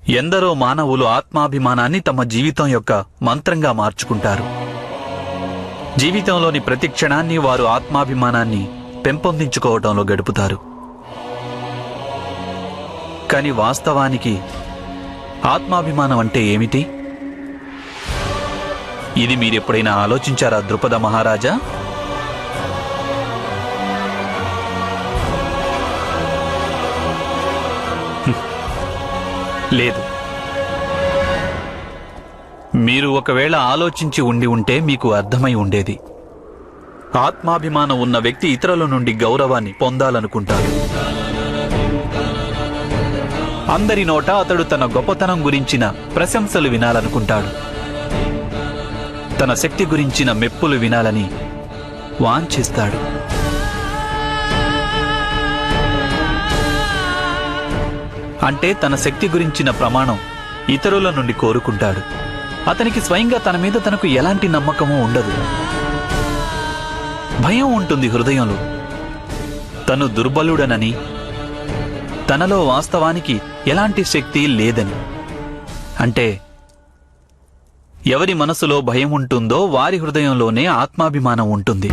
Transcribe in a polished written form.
ఎందరో మానవులు ఆత్మాభిమానాన్ని తమ జీవితం యొక్క మంత్రంగా మార్చుకుంటారు. జీవితంలోని ప్రతి క్షణాన్ని వారు ఆత్మాభిమానాన్ని పెంపొందించుకోవడంలో గడుపుతారు. కాని వాస్తవానికి ఆత్మాభిమానం అంటే ఏమిటి? ఇది మీరెప్పుడైనా ఆలోచించారా ద్రుపద మహారాజా? లేదు. మీరు ఒకవేళ ఆలోచించి ఉంటే మీకు అర్థమై ఉండేది. ఆత్మాభిమానం ఉన్న వ్యక్తి ఇతరుల నుండి గౌరవాన్ని పొందాలనుకుంటాడు. అందరి నోట అతడు తన గొప్పతనం గురించిన ప్రశంసలు వినాలనుకుంటాడు. తన శక్తి గురించిన మెప్పులు వినాలని వాంఛిస్తాడు. అంటే తన శక్తి గురించిన ప్రమాణం ఇతరుల నుండి కోరుకుంటాడు. అతనికి స్వయంగా తన మీద తనకు ఎలాంటి నమ్మకమూ ఉండదు. భయం ఉంటుంది హృదయంలో. తను దుర్బలుడనని, తనలో వాస్తవానికి ఎలాంటి శక్తి లేదని. అంటే ఎవరి మనసులో భయం ఉంటుందో వారి హృదయంలోనే ఆత్మాభిమానం ఉంటుంది.